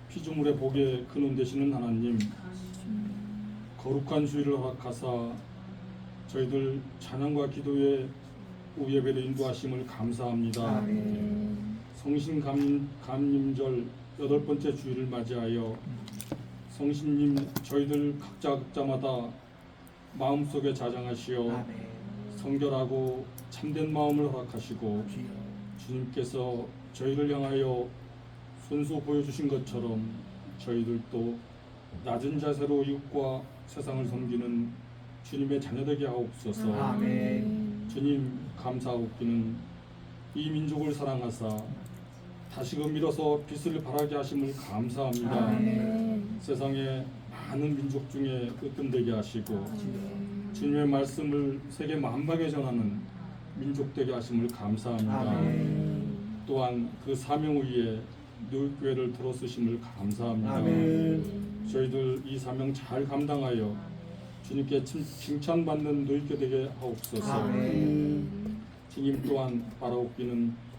피조물의 복에 근원 되시는 하나님, 거룩한 주일을 허락하사 저희들 찬양과 기도의 예배로 인도하심을 감사합니다. 성신 감림절 8번째 주일을 맞이하여 성신님 저희들 각자마다 마음속에 자장하시어 성결하고 참된 마음을 허락하시고 주님께서 저희를 향하여 손수 보여주신 것처럼 저희들도 낮은 자세로 이웃과 세상을 섬기는 주님의 자녀되게 하옵소서. 주님 감사하옵기는 이 민족을 사랑하사 다시금 일어서 빛을 발하게 하심을 감사합니다. 세상에 많은 민족 중에 으뜸되게 하시고 주님의 말씀을 세계 만방에 전하는 민족 되게 하심을 감사합니다. 또한 그 사명 위에 교회를 들어쓰심을 감사합니다. 저희들 이 사명 잘 감당하여 주님께 칭찬받는 노예교 되게 하옵소서. 주님 또한 바라옵기는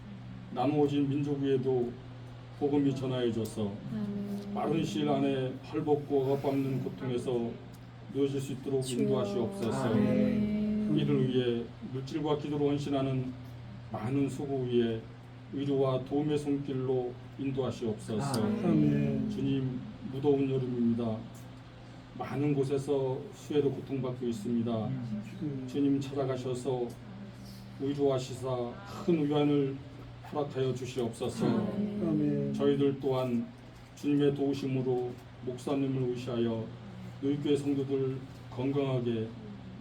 나누어진 민족 위에도 복음이 전하여져서 빠른 시일 안에 헐벗고 억압받는 고통에서 누워질 수 있도록 인도하시옵소서. 이를 위해 물질과 기도로 헌신하는 많은 수고 위에 위로와 도움의 손길로 인도하시옵소서. 주님, 무더운 여름입니다. 많은 곳에서 수해로 고통받고 있습니다. 주님 찾아가셔서 위로하시사 큰 위안을 허락하여 주시옵소서. 저희들 또한 주님의 도우심으로 목사님을 의시하여 노예교회 성도들 건강하게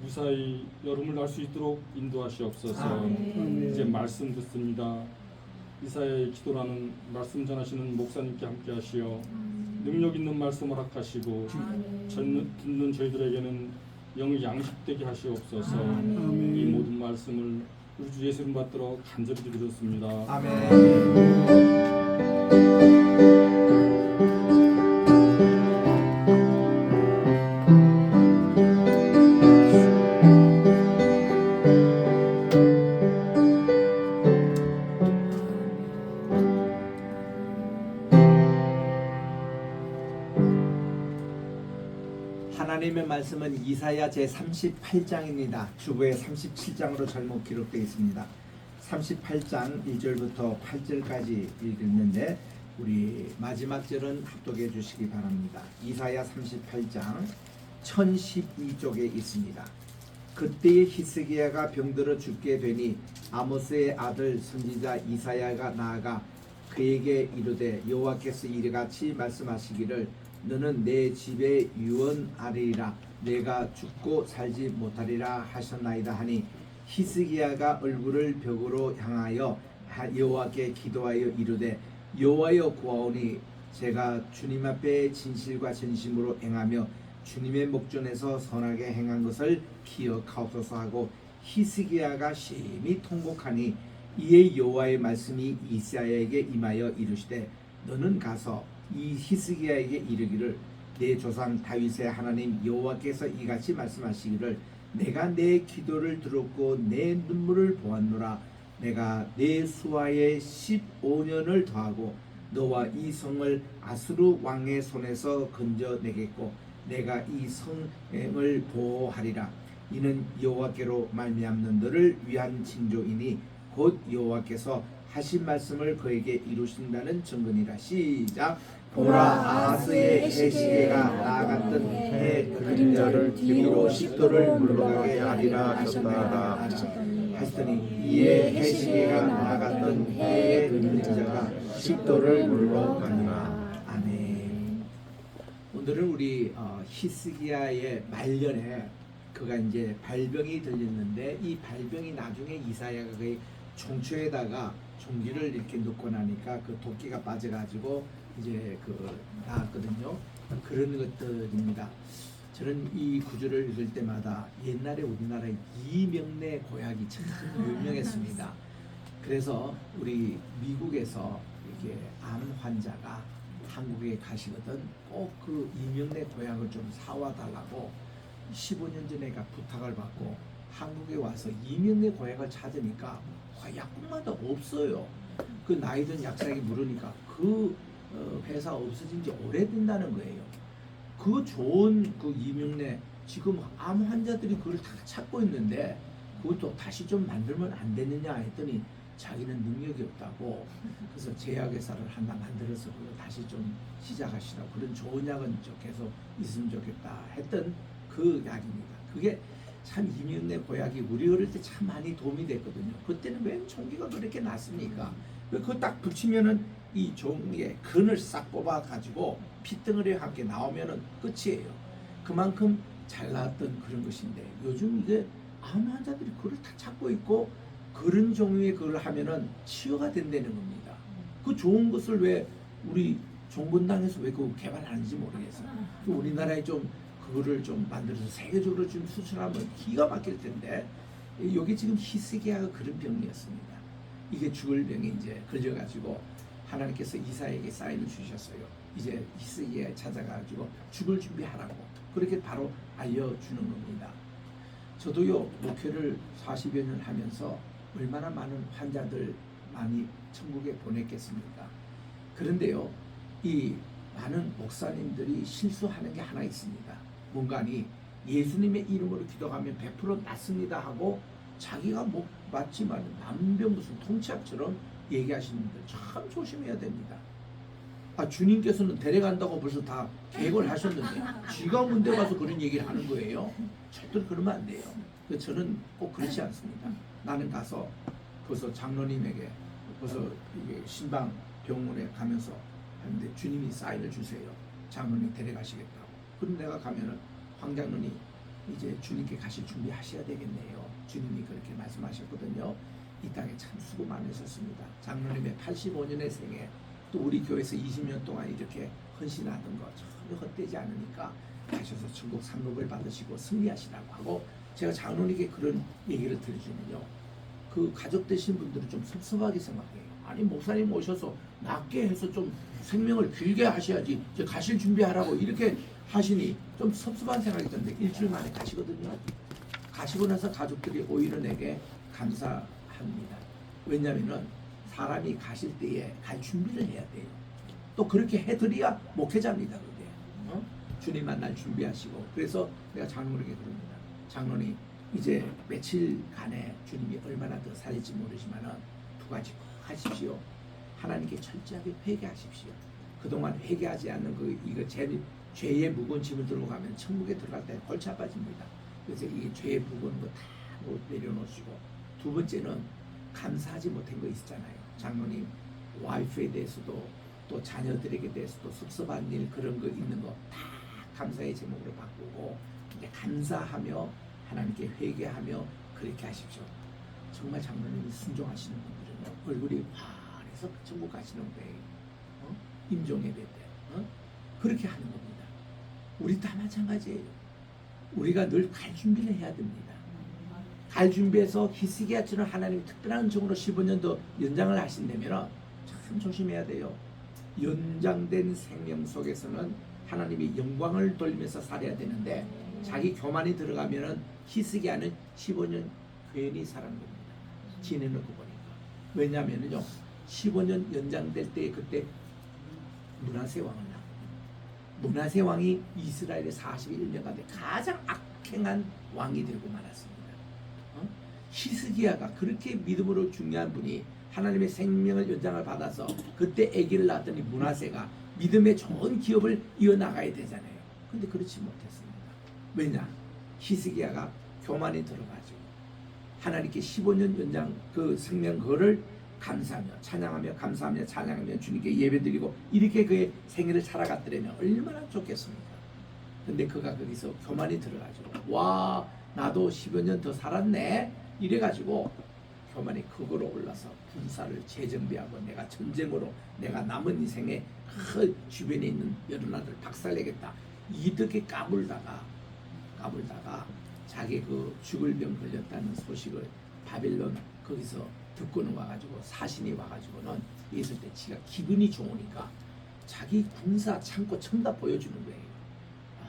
무사히 여름을 날 수 있도록 인도하시옵소서. 이제 말씀 듣습니다. 이사야의 기도라는 말씀 전하시는 목사님께 함께 하시어 능력 있는 말씀 허락하시고 듣는 저희들에게는 영의 양식되게 하시옵소서. 이 모든 말씀을 우리 주 예수 이름 받들어 간절히 드렸습니다. 아멘. 하나님의 말씀은 이사야 제38장입니다. 주보에 37장으로 잘못 기록되어 있습니다. 38장 1절부터 8절까지 읽는데 우리 마지막 절은 합독해 주시기 바랍니다. 이사야 38장 1012쪽에 있습니다. 그때에 히스기야가 병들어 죽게 되니 아모스의 아들 선지자 이사야가 나아가 그에게 이르되 여호와께서 이같이 말씀하시기를 너는 내 집에 유언하리라 내가 죽고 살지 못하리라 하셨나이다 하니 히스기야가 얼굴을 벽으로 향하여 여호와께 기도하여 이르되 여호와여 구하오니 제가 주님 앞에 진실과 전심으로 행하며 주님의 목전에서 선하게 행한 것을 기억하옵소서 하고 히스기야가 심히 통곡하니 이에 여호와의 말씀이 이사야에게 임하여 이르시되 너는 가서 이 히스기야에게 이르기를 내 조상 다윗의 하나님 여호와께서 이같이 말씀하시기를 내가 내 기도를 들었고 내 눈물을 보았노라. 내가 내 수하에 15년을 더하고 너와 이 성을 아수르 왕의 손에서 건져내겠고 내가 이 성을 보호하리라. 이는 여호와께로 말미암는 너를 위한 징조이니 곧 여호와께서 하신 말씀을 그에게 이루신다는 증거니라. 시작. 보라 아하스의 해시계가 나아갔던 해 그림자를 뒤로 10도를 물러가게 하리라 하셨다 하시더니 이에 해시계가 나아갔던 해의 그림자가 10도를 물러가니라. 아멘. 오늘은 우리 히스기야의 말년에 그가 이제 발병이 들렸는데 이 발병이 나중에 이사야가 그의 총추에다가 종기를 이렇게 넣고 나니까 그 도끼가 빠져가지고 이제 나았거든요. 그런 것들입니다. 저는 이 구절을 읽을 때마다 옛날에 우리나라에 이명래 고약이 참 유명했습니다. 그래서 우리 미국에서 이렇게 암 환자가 한국에 가시거든 꼭 그 이명래 고약을 좀 사와 달라고 15년 전에 부탁을 받고 한국에 와서 이명래 고약을 찾으니까 약국마다 없어요. 그 나이 든 약사에게 물으니까 그 회사가 없어진 지 오래된다는 거예요. 그 좋은 그 이명래 지금 암 환자들이 그걸 다 찾고 있는데 그것도 다시 좀 만들면 안 되느냐 했더니 자기는 능력이 없다고 그래서 제약회사를 하나 만들어서 그걸 다시 좀 시작하시라고 그런 좋은 약은 좀 계속 있으면 좋겠다 했던 그 약입니다. 그게 참 이명래 보약이 우리 어릴 때 참 많이 도움이 됐거든요. 그때는 웬 총기가 그렇게 났습니까? 그거 딱 붙이면은 이 종이에 근을 싹 뽑아 가지고 피덩어리와 함께 나오면은 끝이에요. 그만큼 잘 나왔던 그런 것인데 요즘 이게 암 환자들이 그걸 다 찾고 있고 그런 종류의 그걸 하면은 치유가 된다는 겁니다. 그 좋은 것을 왜 우리 정권당에서 왜 그거 개발하는지 모르겠어요. 우리나라에 좀 그거를 좀 만들어서 세계적으로 좀 수출하면 기가 막힐 텐데 여기 지금 히스기야가 그런 병이었습니다. 이게 죽을 병에 이제 걸려가지고 하나님께서 이사야에게 사인을 주셨어요. 이제 히스기야에 찾아가지고 죽을 준비하라고 그렇게 바로 알려주는 겁니다. 저도요 목회를 40여 년 하면서 얼마나 많은 환자들 많이 천국에 보냈겠습니까? 그런데요 이 많은 목사님들이 실수하는 게 하나 있습니다. 뭔가니 예수님의 이름으로 기도하면 100% 낫습니다 하고 자기가 못 맞지만 남병 무슨 통치약처럼 얘기하시는 분들 참 조심해야 됩니다. 주님께서는 데려간다고 벌써 다 계획을 하셨는데 쥐가 문대 가서 그런 얘기를 하는 거예요. 절대로 그러면 안 돼요. 저는 꼭 그렇지 않습니다. 나는 가서 벌써 장로님에게 벌써 이게 신방 병원에 가면서 하는데 주님이 사인을 주세요. 장로님 데려가시겠다고. 그럼 내가 가면은 황 장로님 이제 주님께 가실 준비하셔야 되겠네요. 주님이 그렇게 말씀하셨거든요. 이 땅에 참 수고 많으셨습니다. 장로님의 85년의 생애 또 우리 교회에서 20년 동안 이렇게 헌신하던 거 전혀 헛되지 않으니까 가셔서 천국 상급을 받으시고 승리하시라고 하고 제가 장로님께 그런 얘기를 들으시면요. 그 가족 되신 분들은 좀 섭섭하게 생각해요. 아니 목사님 오셔서 낫게 해서 좀 생명을 길게 하셔야지 이제 가실 준비하라고 이렇게 하시니 좀 섭섭한 생각이 드는데 일주일 만에 가시거든요. 가시고 나서 가족들이 오히려 내게 감사합니다. 왜냐하면 사람이 가실 때에 갈 준비를 해야 돼요. 또 그렇게 해드려야 목회자입니다. 그게 주님 만날 준비하시고 그래서 내가 장로에게 그럽니다. 장로님 이제 며칠간에 주님이 얼마나 더 살릴지 모르지만 두 가지 꼭 하십시오. 하나님께 철저하게 회개하십시오. 그동안 회개하지 않는 이거 죄의 무거운 짐을 들고 가면 천국에 들어갈 때 골치 아파집니다. 그래서 이 죄의 무거운 거 다 내려놓으시고 두 번째는 감사하지 못한 거 있잖아요. 장로님 와이프에 대해서도 또 자녀들에게 대해서도 섭섭한 일 그런 거 있는 거 다 감사의 제목으로 바꾸고 이제 감사하며 하나님께 회개하며 그렇게 하십시오. 정말 장로님이 순종하시는 분들은 얼굴이 환해서 천국 가시는 거예요. 임종예배 때 그렇게 하는 겁니다. 우리 다 마찬가지예요. 우리가 늘 갈 준비를 해야 됩니다. 갈 준비해서 히스기야처럼 하나님이 특별한 은총으로 15년 더 연장을 하신다면 참 조심해야 돼요. 연장된 생명 속에서는 하나님이 영광을 돌리면서 살아야 되는데 자기 교만이 들어가면은 히스기야는 15년 괜히 살은 겁니다. 지내놓고 보니까. 왜냐하면요 15년 연장될 때 그때 므낫세 왕을 낳고 므낫세 왕이 이스라엘의 41년간 가장 악행한 왕이 되고 말았습니다. 히스기야가 그렇게 믿음으로 중요한 분이 하나님의 생명을 연장을 받아서 그때 아기를 낳았더니 므낫세가 믿음의 좋은 기업을 이어나가야 되잖아요. 근데 그렇지 못했습니다. 왜냐? 히스기야가 교만이 들어가지고 하나님께 15년 연장 그 생명 그거를 감사하며 찬양하며 감사하며 찬양하며 주님께 예배드리고 이렇게 그의 생애를 살아갔더라면 얼마나 좋겠습니까? 근데 그가 거기서 교만이 들어가지고 와 나도 10여 년 더 살았네 이래가지고 교만이 극으로 올라서 군사를 재정비하고 내가 전쟁으로 내가 남은 인생에 그 주변에 있는 여러 나라를 박살내겠다 이렇게 까불다가 자기 그 죽을 병 걸렸다는 소식을 바빌론 거기서 듣고는 와가지고 사신이 와가지고는 있을 때 지가 기분이 좋으니까 자기 군사 창고 전부 다 보여주는 거예요.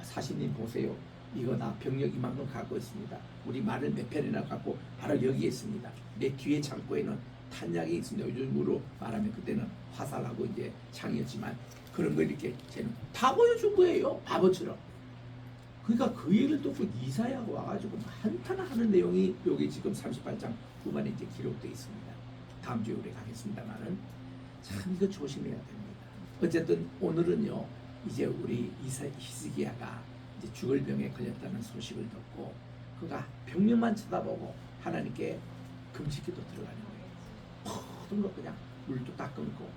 사신님 보세요. 이거 나 병력 이만큼 갖고 있습니다. 우리 말을 몇 편이나 갖고 바로 여기에 있습니다. 내 뒤에 창고에는 탄약이 있습니다. 요즘으로 말하면 그때는 화살하고 이제 창이었지만 그런 걸 이렇게 쟤는 다 보여준 거예요. 바보처럼. 그러니까 그 얘기를 듣고 이사야가 와가지고 한탄 하는 내용이 여기 지금 38장 후반에 이제 기록되어 있습니다. 다음 주에 우리 가겠습니다만은 참 이거 조심해야 됩니다. 어쨌든 오늘은요, 이제 우리 히스기야가 이제 죽을 병에 걸렸다는 소식을 듣고 그가 병명만 쳐다보고 하나님께 금식기도 들어가는 거예요. 모든 거 그냥 물도 다 끊고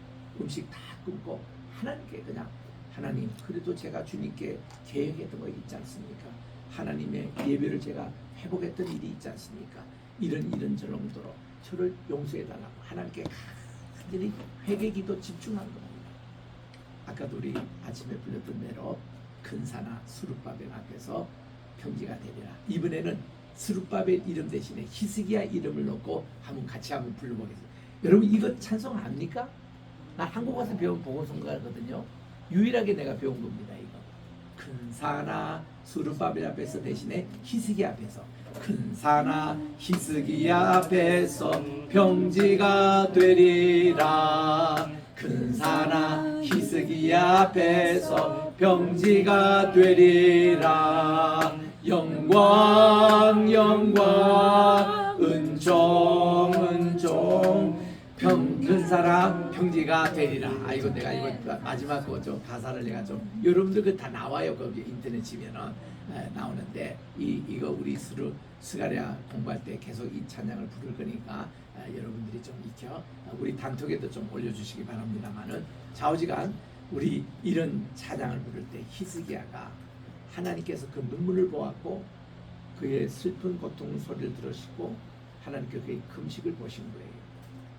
음식 다 끊고 하나님께 그냥 하나님, 그래도 제가 주님께 계획했던 거 있지 않습니까? 하나님의 예배를 제가 회복했던 일이 있지 않습니까? 이런 정도로 저를 용서해달라고 하나님께 간절히 회개기도 집중한 겁니다. 아까도 우리 아침에 불렸던 대로 근사나 스룹바벨 앞에서 평지가 되리라. 이번에는 스룹바벨 이름 대신에 히스기야 이름을 넣고 같이 불러보겠습니다. 여러분 이거 찬송 압니까? 나 한국 가서 배운 복음성가거든요. 유일하게 내가 배운 겁니다. 이거 근사나 스룹바벨 앞에서 대신에 히스기야 앞에서 근사나 히스기야 앞에서 평지가 되리라. 근사나 히스기야 앞에서 평지가 되리라. 영광 영광 은총 근사나 평지가 되리라. 이거 내가 이거 마지막 거죠. 가사를 내가 좀 여러분들 그 다 나와요. 거기 인터넷 치면은 나오는데 이거 우리 스가랴 공부할 때 계속 이 찬양을 부를 거니까 여러분들이 좀 익혀 우리 단톡에도 좀 올려주시기 바랍니다만은 좌우지간 우리 이런 찬양을 부를 때 히스기야가 하나님께서 그 눈물을 보았고 그의 슬픈 고통 소리를 들으시고 하나님께 그의 금식을 보신 거예요.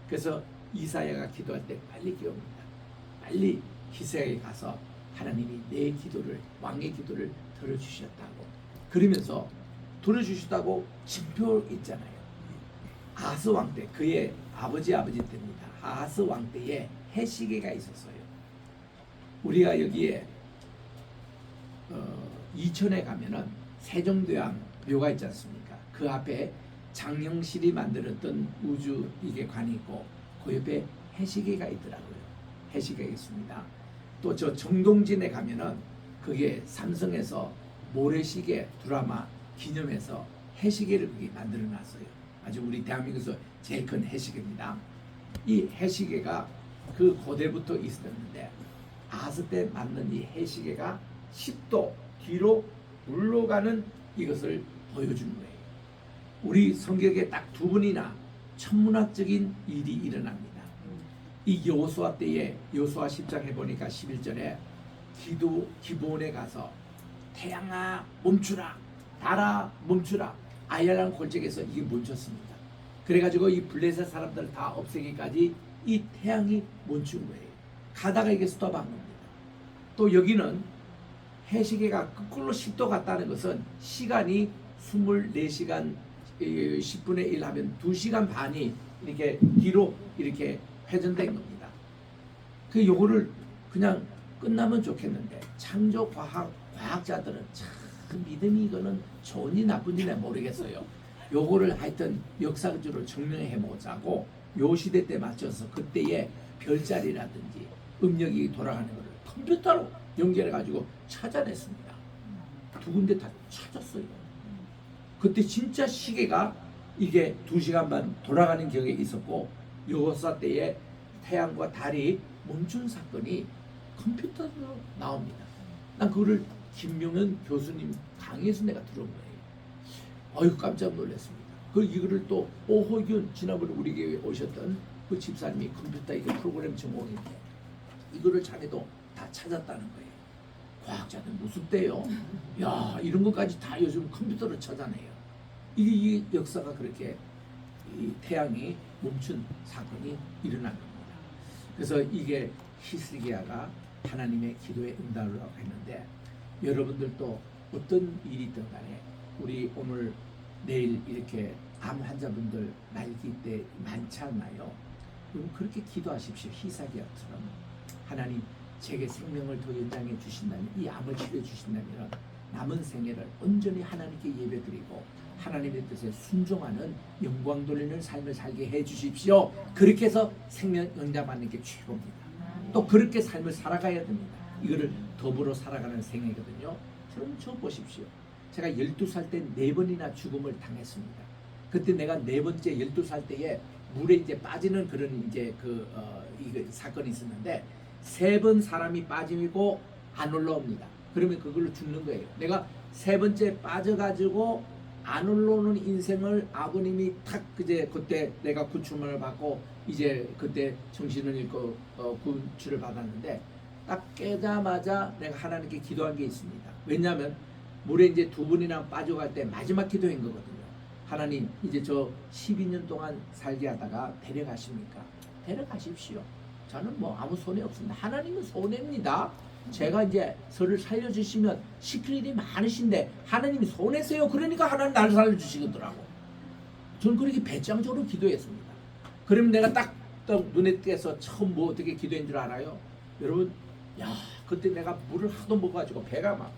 그래서 이사야가 기도할 때 빨리 기옵니다. 빨리 히스기야에 가서 하나님이 내 기도를 왕의 기도를 들어주셨다고 그러면서 들어주셨다고 징표 있잖아요. 아하스 왕 때 그의 아버지 때입니다. 아하스 왕 때에 해시계가 있었어요. 우리가 여기에 이천에 가면은 세종대왕 묘가 있지 않습니까? 그 앞에 장영실이 만들었던 우주 이게 관이 있고 그 옆에 해시계가 있더라고요. 해시계가 있습니다. 또 저 정동진에 가면은 그게 삼성에서 모래시계 드라마 기념해서 해시계를 거기 만들어 놨어요. 아주 우리 대한민국에서 제일 큰 해시계입니다. 이 해시계가 그 고대부터 있었는데 아하스 때 만든 이 해시계가 10도 뒤로 물러가는 이것을 보여준 거예요. 우리 성경에 딱 두 번이나 천문학적인 일이 일어납니다. 이 여호수아 때에 여호수아 10장 해보니까 11절에 기브온에 가서 태양아 멈추라, 달아 멈추라. 아얄란 골짜기에서 이게 멈췄습니다. 그래가지고 이 블레셋 사람들 다 없애기까지 이 태양이 멈춘 거예요. 가다가 이게 스톱한 겁니다. 또 여기는 해시계가 거꾸로 10도 갔다는 것은 시간이 24시간 10분의 1 하면 2시간 반이 이렇게 뒤로 이렇게 회전된 겁니다. 그 요거를 그냥 끝나면 좋겠는데 창조 과학자들은 참 믿음이 이거는 좋은지 나쁜지 모르겠어요. 요거를 하여튼 역사적으로 증명해 보자고 요 시대 때 맞춰서 그때의 별자리라든지 음력이 돌아가는 것을 컴퓨터로 연결해 가지고 찾아냈습니다. 두 군데 다 찾았어요. 그때 진짜 시계가 이게 2시간 반 돌아가는 기억이 있었고 여호수아 때에 태양과 달이 멈춘 사건이 컴퓨터로 나옵니다. 난 그거를 김명현 교수님 강의에서 내가 들은 거예요. 어이구 깜짝 놀랐습니다. 이거를 또 오호균 지난번에 우리 교회에 오셨던 그 집사님이 컴퓨터 이거 프로그램 전공인데 이거를 자기도 다 찾았다는 거예요. 과학자들 무섭대요. 야 이런 것까지 다 요즘 컴퓨터로 찾아내요. 이 역사가 그렇게 이 태양이 멈춘 사건이 일어난 겁니다. 그래서 이게 히스기야가 하나님의 기도에 응답을 했는데 여러분들도 어떤 일이 있든 간에 우리 오늘 내일 이렇게 암 환자분들 말기 때 많지 않나요? 그럼 그렇게 기도하십시오. 히스기야처럼 하나님 제게 생명을 더 연장해 주신다면 이 암을 치료해 주신다면 남은 생애를 온전히 하나님께 예배드리고 하나님의 뜻에 순종하는 영광 돌리는 삶을 살게 해 주십시오. 그렇게 해서 생명 연장받는 게 최고입니다. 또 그렇게 삶을 살아가야 됩니다. 이거를 더불어 살아가는 생애거든요. 그럼 저 보십시오. 제가 12살 때 4번이나 죽음을 당했습니다. 그때 내가 4번째 12살 때에 물에 이제 빠지는 그런 이제 이거 사건이 있었는데 3번 사람이 빠지고 안 올라옵니다. 그러면 그걸로 죽는 거예요. 내가 3번째 빠져가지고 안 올라오는 인생을 아버님이 탁 그때 내가 구출을 받고 이제 그때 정신을 잃고 구출을 받았는데 딱 깨자마자 내가 하나님께 기도한 게 있습니다. 왜냐하면 물에 이제 2번이나 빠져갈 때 마지막 기도인 거거든요. 하나님 이제 저 12년 동안 살게 하다가 데려가십니까? 데려가십시오. 저는 뭐 아무 손해 없습니다. 하나님은 손해입니다. 제가 이제 저를 살려주시면 시킬 일이 많으신데 하나님이 손해세요. 그러니까 하나님 나를 살려주시더라고. 저는 그렇게 배짱적으로 기도했습니다. 그러면 내가 딱 눈에 띄어서 처음 뭐 어떻게 기도한 줄 알아요? 여러분, 야 그때 내가 물을 하도 먹어가지고 배가 막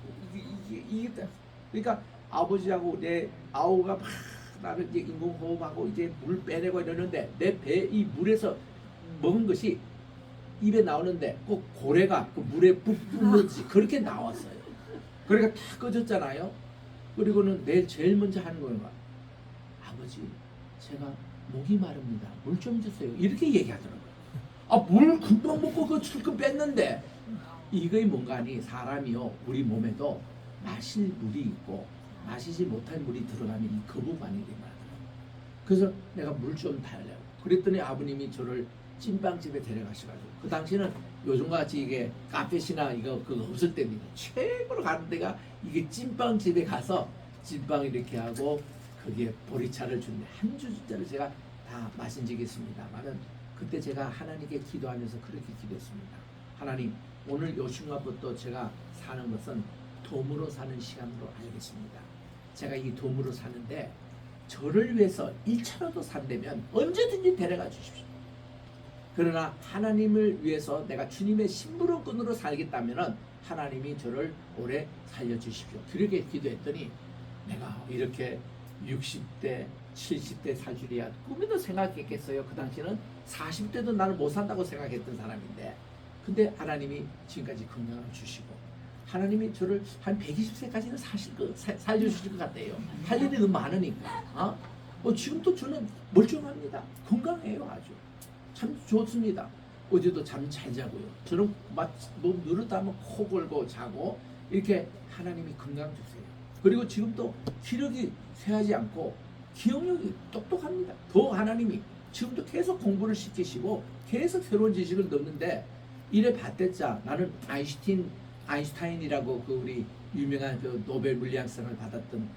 이게 그러니까 아버지하고 내 아우가 막 나를 이제 인공호흡하고 이제 물 빼내고 이러는데 내 배 이 물에서 먹은 것이 입에 나오는데 꼭 고래가 그 물에 뿜는지 그렇게 나왔어요. 그러니까 다 꺼졌잖아요. 그리고는 내일 제일 먼저 하는 거예요. 아버지, 제가 목이 마릅니다. 물 좀 주세요. 이렇게 얘기하더라고요. 아, 물 금방 먹고 그 출금 뺐는데 이거이 뭔가 하니 사람이요 우리 몸에도 마실 물이 있고 마시지 못할 물이 들어가면 이 거부반이 되더라고요. 그래서 내가 물 좀 달라고 그랬더니 아버님이 저를 찐빵집에 데려가셔가지고 그 당시는 요즘같이 이게 카페시나 이거 그거 없을 때입니다. 최고로 가는 데가 이게 찐빵집에 가서 찐빵 이렇게 하고 거기에 보리차를 주는데 한 주짜리 제가 다 마신 적이 있습니다만은 그때 제가 하나님께 기도하면서 그렇게 기도했습니다. 하나님, 오늘 요 순간부터 제가 사는 것은 돔으로 사는 시간으로 알겠습니다. 제가 이 돔으로 사는데 저를 위해서 1차로도 산다면 언제든지 데려가 주십시오. 그러나 하나님을 위해서 내가 주님의 심부름꾼으로 살겠다면 하나님이 저를 오래 살려주십시오. 그렇게 기도했더니 내가 이렇게 60대 70대 살 줄이야 꿈에도 생각했겠어요. 그 당시는 40대도 나를 못 산다고 생각했던 사람인데 근데 하나님이 지금까지 건강을 주시고 하나님이 저를 한 120세까지는 살려주실 것 같아요. 할 일이 너무 많으니까. 지금도 저는 멀쩡합니다. 건강해요. 아주 참 좋습니다. 어제도 잠 잘 자고요. 저는 뭐 누르다면 코 골고 자고 이렇게 하나님이 건강 주세요. 그리고 지금도 기력이 쇠하지 않고 기억력이 똑똑합니다. 더 하나님이 지금도 계속 공부를 시키시고 계속 새로운 지식을 넣는데 이래 봤댔자 나는 아인슈타인이라고 그 우리 유명한 그 노벨 물리학상을 받았던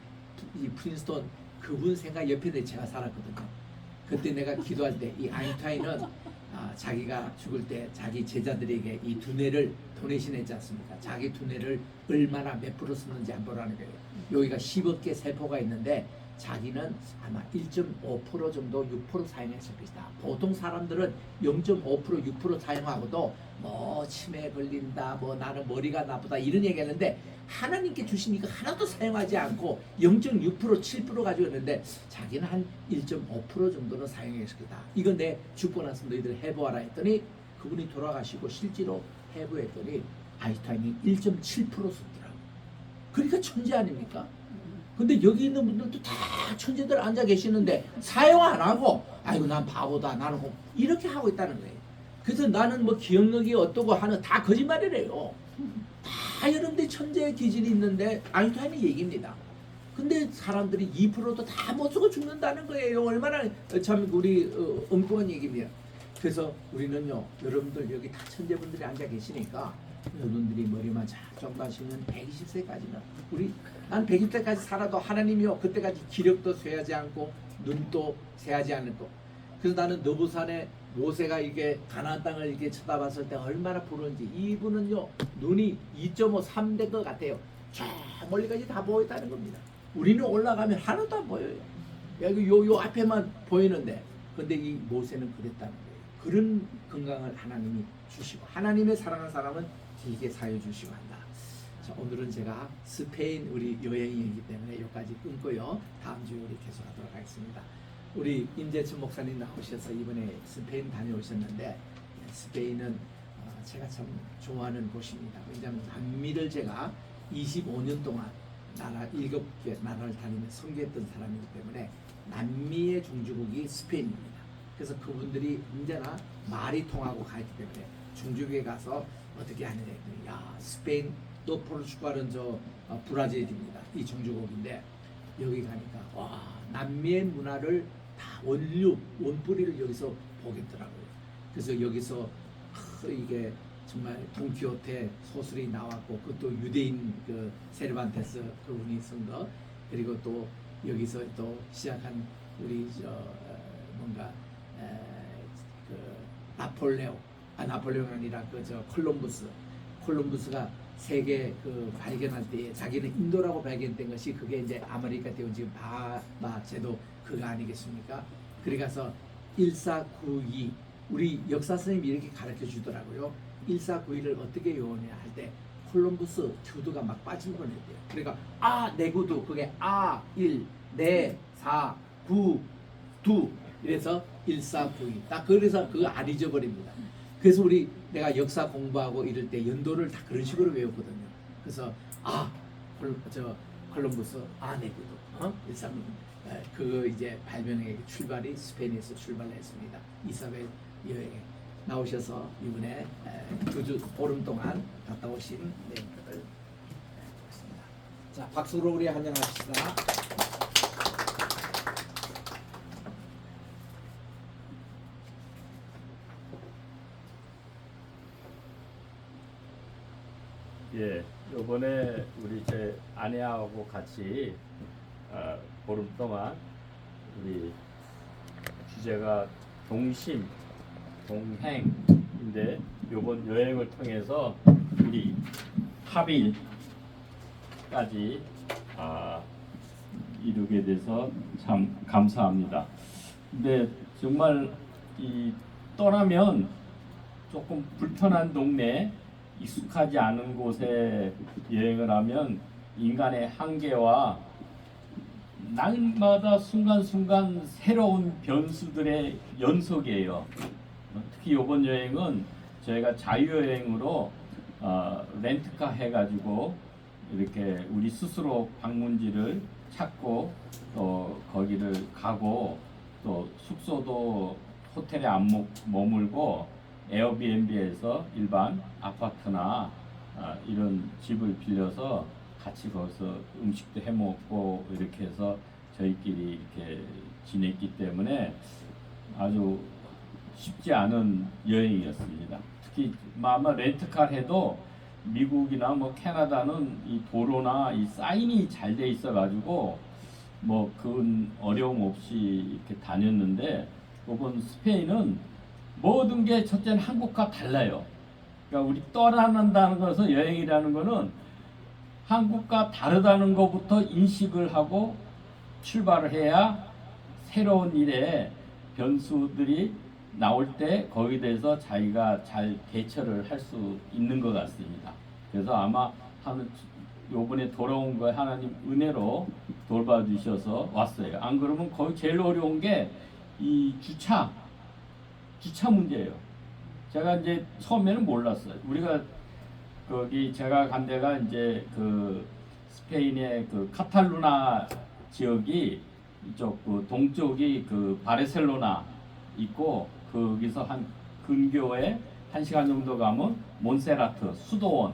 이 프린스턴 그분 생각 옆에 제가 살았거든요. 그때 내가 기도할 때 이 아인슈타인은 자기가 죽을 때 자기 제자들에게 이 두뇌를 도네이션했지 않습니까? 자기 두뇌를 얼마나 몇 프로 쓰는지 안 보라는 거예요. 여기가 10억 개 세포가 있는데 자기는 아마 1.5% 정도 6% 사용했을 것이다. 보통 사람들은 0.5% 6% 사용하고도 뭐 치매에 걸린다, 뭐 나는 머리가 나쁘다 이런 얘기하는데 하나님께 주신 이거 하나도 사용하지 않고 0.6% 7% 가지고 있는데 자기는 한 1.5% 정도는 사용했을 거다. 이거 내 죽고 나서 너희들 해보아라 했더니 그분이 돌아가시고 실제로 해부했더니 아인슈타인이 1.7% 썼더라고. 그러니까 천재 아닙니까? 근데 여기 있는 분들도 다 천재들 앉아 계시는데 사용 안 하고 아이고 난 바보다 나는 이렇게 하고 있다는 거예요. 그래서 나는 뭐 기억력이 어떠고 하는 다 거짓말이래요. 다 여러분들이 천재의 기질이 있는데 아인슈타인의 얘기입니다. 근데 사람들이 2%도 다 못 쓰고 죽는다는 거예요. 얼마나 참 우리 엉뚱한 얘기입니다. 그래서 우리는요 여러분들 여기 다 천재분들이 앉아 계시니까 여러분들이 머리만 쫙 마시면 120세까지는 난 120세까지 살아도 하나님이요 그때까지 기력도 쇠하지 않고 눈도 쇠하지 않고 그래서 나는 너부산에 모세가 이게 가나안 땅을 이렇게 쳐다봤을 때 얼마나 부러운지 이분은요 눈이 2.5, 3대 것 같아요. 저 멀리까지 다 보였다는 겁니다. 우리는 올라가면 하나도 안 보여요. 여기 요 앞에만 보이는데 근데 이 모세는 그랬다는 거예요. 그런 건강을 하나님이 주시고 하나님의 사랑하는 사람은 길게 사여 주시고 한다. 자, 오늘은 제가 스페인 우리 여행이기 때문에 여기까지 끊고요. 다음 주에 우리 계속하도록 하겠습니다. 우리 임재춘 목사님 나오셔서 이번에 스페인 다녀오셨는데 스페인은 제가 참 좋아하는 곳입니다. 왜냐하면 남미를 제가 25년 동안 나라 7개 나라를 다니면서 선교했던 사람이기 때문에 남미의 종주국이 스페인입니다. 그래서 그분들이 언제나 말이 통하고 가기 때문에 종주국에 가서 어떻게 하느냐 했더니 야 스페인 또 포르투갈은 브라질입니다. 이 종주국인데 여기 가니까 와 남미의 문화를 다 원뿌리를 여기서 보겠더라고요. 그래서 여기서 이게 정말 돈키호테 소설이 나왔고 그것도 유대인 그 세르반테스 그분이 쓴 거 그리고 또 여기서 또 시작한 우리 뭔가 그 나폴레옹이 아니라 콜럼부스가 세계 그 발견할 때에 자기는 인도라고 발견된 것이 그게 이제 아메리카 대원 지금 바마 제도 그거 아니겠습니까? 그래 가서 1492 우리 역사 선생님이 이렇게 가르쳐 주더라고요. 1492를 어떻게 요원해 할 때 콜럼부스 구두가 막 빠진 뻔했대요. 그러니까 내 구두 그게 1, 4, 9, 2 이래서 1492 딱 그래서 그거 안 잊어버립니다. 그래서 내가 역사 공부하고 이럴 때 연도를 다 그런 식으로 외웠거든요. 그래서 콜럼부스 내 구두 1492 그 이제 발명의 출발이 스페인에서 출발했습니다. 이사벨 여행 나오셔서 이번에 2주 보름 동안 갔다 오신 내분들 있습니다. 자 박수로 우리 환영합시다. 예, 요번에 우리 제 아내하고 같이 보름 동안 우리 주제가 동심, 동행인데 요번 여행을 통해서 우리 합일까지 이루게 돼서 참 감사합니다. 근데 정말 떠나면 조금 불편한 동네 익숙하지 않은 곳에 여행을 하면 인간의 한계와 날마다 순간순간 새로운 변수들의 연속이에요. 특히 이번 여행은 저희가 자유여행으로 렌트카 해가지고 이렇게 우리 스스로 방문지를 찾고 또 거기를 가고 또 숙소도 호텔에 안 머물고 에어비앤비에서 일반 아파트나 이런 집을 빌려서 같이 거기서 음식도 해 먹고 이렇게 해서 저희끼리 이렇게 지냈기 때문에 아주 쉽지 않은 여행이었습니다. 특히 아마 렌트카 해도 미국이나 뭐 캐나다는 이 도로나 이 사인이 잘 돼 있어 가지고 뭐 그건 어려움 없이 이렇게 다녔는데 이번 스페인은 모든 게 첫째는 한국과 달라요. 그러니까 우리 떠난다는 것은 여행이라는 것은 한국과 다르다는 것부터 인식을 하고 출발을 해야 새로운 일에 변수들이 나올 때 거기에 대해서 자기가 잘 대처를 할 수 있는 것 같습니다. 그래서 아마 요번에 돌아온 거 하나님 은혜로 돌봐주셔서 왔어요. 안 그러면 거기 제일 어려운 게 이 주차 문제예요. 제가 이제 처음에는 몰랐어요. 우리가 거기 제가 간 데가 이제 그 스페인의 그 카탈루나 지역이 이쪽 그 동쪽이 그 바르셀로나 있고 거기서 한 근교에 1시간 정도 가면 몬세라트 수도원이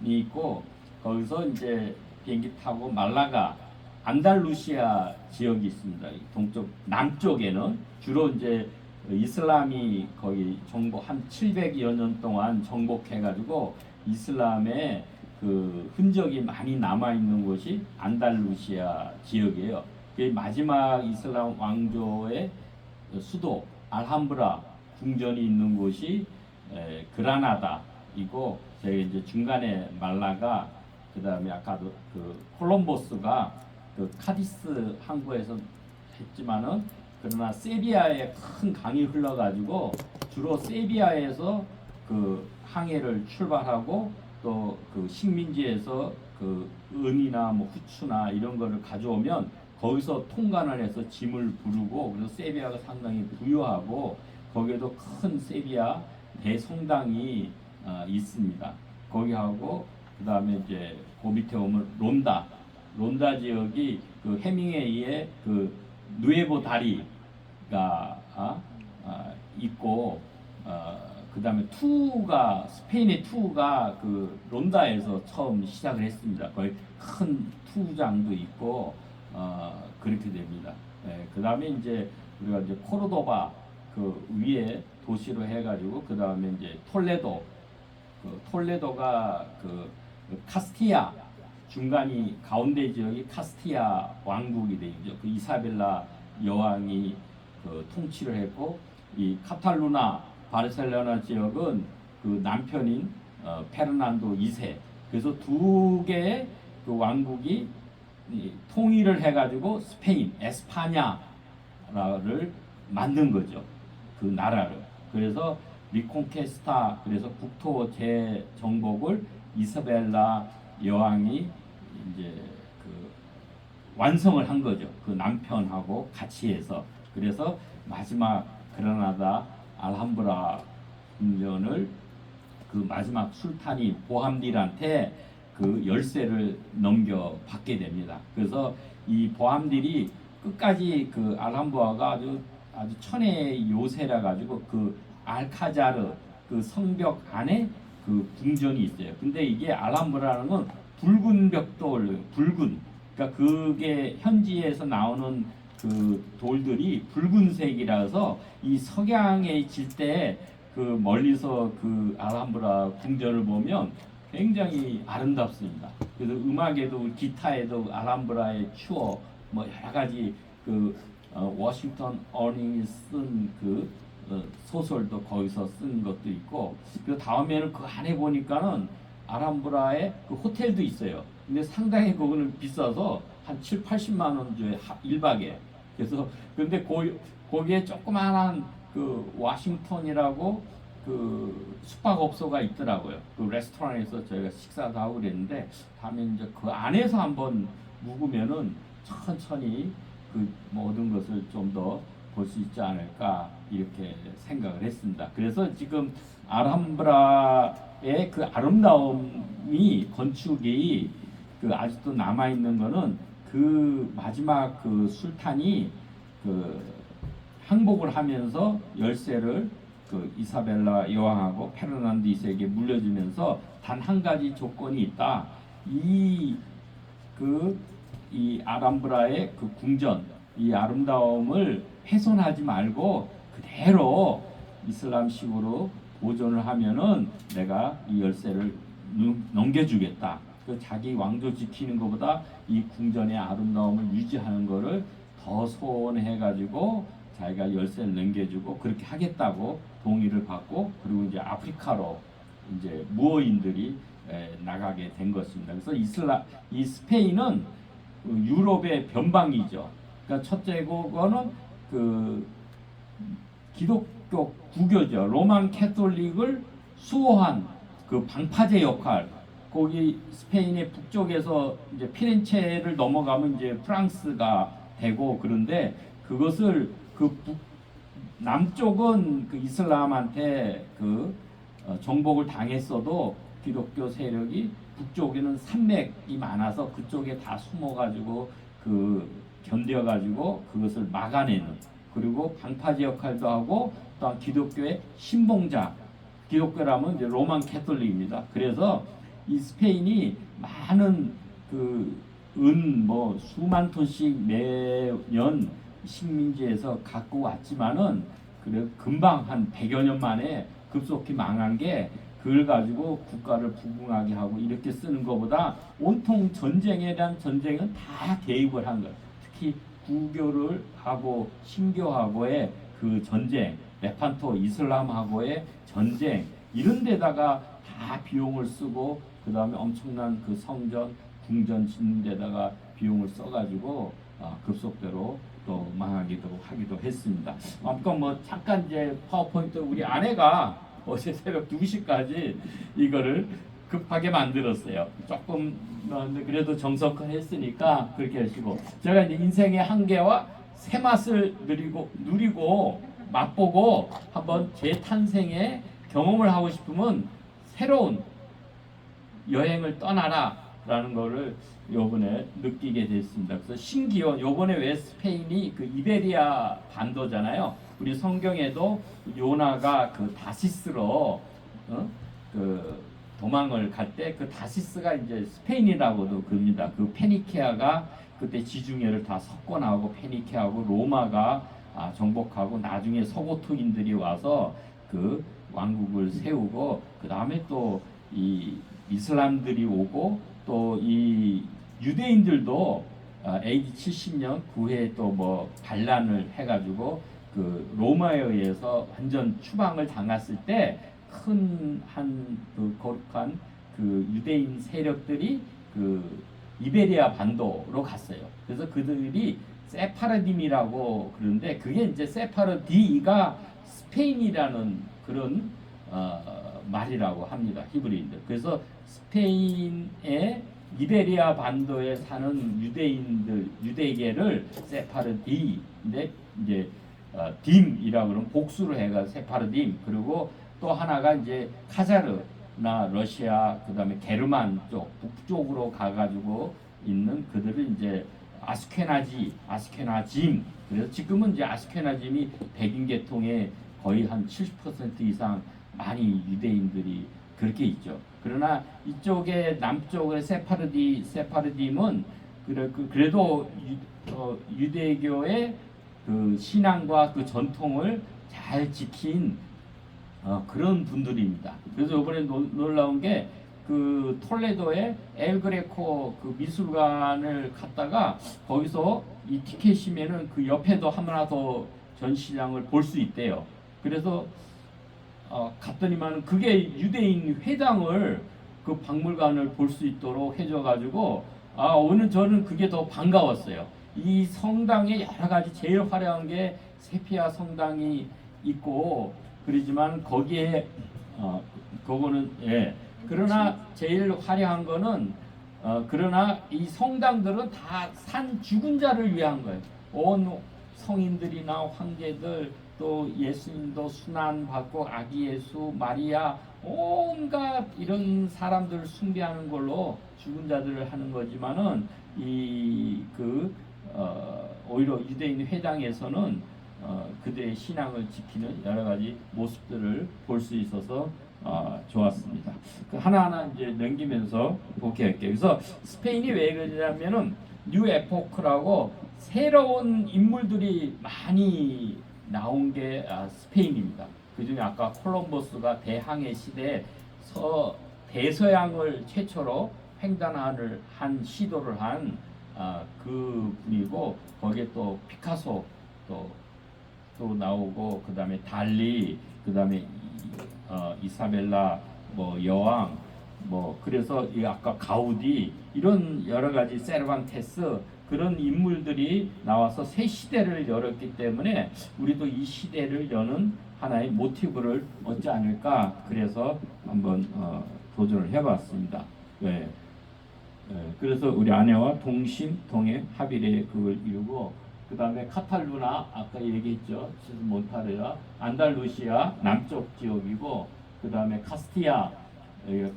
있고 거기서 이제 비행기 타고 말라가 안달루시아 지역이 있습니다. 동쪽 남쪽에는 주로 이제 이슬람이 거기 한 700여 년 동안 정복해가지고 이슬람의 그 흔적이 많이 남아 있는 곳이 안달루시아 지역이에요. 그 마지막 이슬람 왕조의 수도 알함브라 궁전이 있는 곳이 그라나다이고 저희 이제 중간에 말라가 그다음에 아까도 그 콜럼버스가 그 카디스 항구에서 했지만은 그러나 세비야에 큰 강이 흘러가지고 주로 세비야에서 그 항해를 출발하고 또 그 식민지에서 그 은이나 뭐 후추나 이런 거를 가져오면 거기서 통관을 해서 짐을 부르고 그래서 세비야가 상당히 부유하고 거기에도 큰 세비야 대성당이 있습니다. 거기하고 그 다음에 이제 그 밑에 오면 론다 지역이 그 해밍웨이의 그 누에보 다리가 있고 그 다음에 스페인의 투가 그 론다에서 처음 시작을 했습니다. 거기 큰 투장도 있고 그렇게 됩니다. 그 다음에 이제 우리가 이제 코르도바 그 위에 도시로 해가지고 그 다음에 이제 톨레도가 그 카스티아 중간이 가운데 지역이 카스티아 왕국이 되죠. 그 이사벨라 여왕이 그 통치를 했고 이 카탈루나 바르셀로나 지역은 그 남편인 페르난도 2세. 그래서 두 개의 그 왕국이 통일을 해가지고 스페인 에스파냐를 만든 거죠. 그 나라를. 그래서 리콘케스타 그래서 국토 재정복을 이사벨라 여왕이 이제 그 완성을 한 거죠. 그 남편하고 같이 해서. 그래서 마지막 그라나다 알함브라 궁전을 그 마지막 술탄이 보함딜한테 그 열쇠를 넘겨받게 됩니다. 그래서 이 보함딜이 끝까지 그 알함브라가 아주 천의 요새라 가지고 그 알카자르 그 성벽 안에 그 궁전이 있어요. 근데 이게 알함브라는 건 붉은 벽돌, 그러니까 그게 현지에서 나오는 그 돌들이 붉은색이라서 이 석양에 질 때 그 멀리서 그 알함브라 궁전을 보면 굉장히 아름답습니다. 그래서 음악에도 기타에도 알함브라의 추억 뭐 여러 가지 그 워싱턴 어닝이 쓴 그 소설도 거기서 쓴 것도 있고 그 다음에는 그 안에 보니까는 알함브라에 그 호텔도 있어요. 근데 상당히 그거는 비싸서 한 7, 80만 원 줘요. 1박에. 그래서 근데 거기에 조그마한 그 워싱턴이라고 그 숙박업소가 있더라고요. 그 레스토랑에서 저희가 식사도 하고 그랬는데 다음에 이제 그 안에서 한번 묵으면은 천천히 그 모든 것을 좀 더 볼 수 있지 않을까 이렇게 생각을 했습니다. 그래서 지금 알함브라의 그 아름다움이 건축이 그 아직도 남아 있는 거는 그 마지막 그 술탄이 그 항복을 하면서 열쇠를 그 이사벨라 여왕하고 페르난도 2세에게 물려주면서 단 한 가지 조건이 있다. 이 알함브라의 그 궁전, 이 아름다움을 훼손하지 말고 그대로 이슬람식으로 보존을 하면은 내가 이 열쇠를 넘겨주겠다. 그 자기 왕조 지키는 것보다 이 궁전의 아름다움을 유지하는 것을 더 소원해가지고 자기가 열쇠를 넘겨주고 그렇게 하겠다고 동의를 받고 그리고 이제 아프리카로 이제 무어인들이 나가게 된 것입니다. 그래서 이 스페인은 유럽의 변방이죠. 그러니까 첫째 거는 그 기독교 구교죠. 로만 캐톨릭을 수호한 그 방파제 역할. 거기 스페인의 북쪽에서 이제 피렌체를 넘어가면 이제 프랑스가 되고 그런데 그것을 남쪽은 그 이슬람한테 정복을 당했어도 기독교 세력이 북쪽에는 산맥이 많아서 그쪽에 다 숨어가지고 견뎌가지고 그것을 막아내는 그리고 방파제 역할도 하고 또 기독교의 신봉자 기독교라면 이제 로만 캐톨릭입니다. 그래서 이 스페인이 많은 수만 톤씩 매년 식민지에서 갖고 왔지만은 그래 금방 한 100여 년 만에 급속히 망한 게 그걸 가지고 국가를 부흥하게 하고 이렇게 쓰는 것보다 온통 전쟁에 대한 전쟁은 다 개입을 한 거예요. 특히 구교를 하고 신교하고의 그 전쟁, 레판토 이슬람하고의 전쟁 이런 데다가 다 비용을 쓰고 그 다음에 엄청난 그 성전, 궁전 짓는 데다가 비용을 써가지고 급속대로 또 망하기도 하기도 했습니다. 아까 뭐 잠깐 이제 파워포인트 우리 아내가 어제 새벽 2시까지 이거를 급하게 만들었어요. 조금 그래도 정성껏 했으니까 그렇게 하시고 제가 이제 인생의 한계와 새 맛을 누리고 맛보고 한번 제 탄생의 경험을 하고 싶으면 새로운 여행을 떠나라라는 거를 요번에 느끼게 됐습니다. 그래서 신기원 요번에 왜 스페인이 그 이베리아 반도잖아요. 우리 성경에도 요나가 그 다시스로 그 도망을 갈 때 그 다시스가 이제 스페인이라고도 그럽니다. 그 페니케아가 그때 지중해를 다 섞어 나오고 페니케하고 로마가 정복하고 나중에 서고토인들이 와서 그 왕국을 세우고 그 다음에 또 이 이슬람들이 오고 또 이 유대인들도 AD 70년 9회 또 뭐 반란을 해가지고 그 로마에 의해서 완전 추방을 당했을 때 큰 한 그 거룩한 그 유대인 세력들이 그 이베리아 반도로 갔어요. 그래서 그들이 세파르딤이라고 그러는데 그게 이제 세파르디가 스페인이라는 그런 말이라고 합니다. 히브리인들. 그래서 스페인의 이베리아 반도에 사는 유대인들 유대계를 세파르디인데 이제 딤이라고 그러면 복수를 해가 세파르딤. 그리고 또 하나가 이제 카자르나 러시아 그다음에 게르만 쪽 북쪽으로 가가지고 있는 그들을 이제 아스케나짐. 그래서 지금은 이제 아스케나짐이 백인 계통의 거의 한 70% 이상 많이 유대인들이 그렇게 있죠. 그러나 이쪽에 남쪽의 세파르딤은 그래도 유대교의 그 신앙과 그 전통을 잘 지킨 그런 분들입니다. 그래서 이번에 놀라운 게 그 톨레도의 엘그레코 그 미술관을 갔다가 거기서 이 티켓이면은 그 옆에도 하나 더 전시장을 볼 수 있대요. 그래서 갔더니만 그게 유대인 회당을 그 박물관을 볼 수 있도록 해줘가지고 오늘 저는 그게 더 반가웠어요. 이 성당에 여러 가지 제일 화려한 게 세피아 성당이 있고 그러지만 거기에 그거는 그러나 제일 화려한 거는 그러나 이 성당들은 다 산 죽은 자를 위한 거예요. 온 성인들이나 황제들 또 예수님도 순환 받고 아기 예수 마리아 온갖 이런 사람들을 숭배하는 걸로 죽은 자들을 하는 거지만은 오히려 유대인 회당에서는 그들의 신앙을 지키는 여러 가지 모습들을 볼 수 있어서 좋았습니다. 하나하나 이제 넘기면서 복귀할게요. 그래서 스페인이 왜 그러냐면은 뉴 에포크라고 새로운 인물들이 많이 나온 게 스페인입니다. 그중에 아까 콜럼버스가 대항해 시대에 대서양을 최초로 횡단을 한 시도를 한 그 분이고 거기에 또 피카소 또 나오고 그 다음에 달리 그 다음에 이사벨라 뭐 여왕 뭐 그래서 이 아까 가우디 이런 여러 가지 세르반테스 그런 인물들이 나와서 새 시대를 열었기 때문에 우리도 이 시대를 여는 하나의 모티브를 얻지 않을까 그래서 한번 도전을 해봤습니다. 네. 그래서 우리 아내와 동심, 동행, 합의례 그걸 이루고 그 다음에 카탈루나 아까 얘기했죠. 몬타르야, 안달루시아 남쪽 지역이고 그 다음에 카스티아,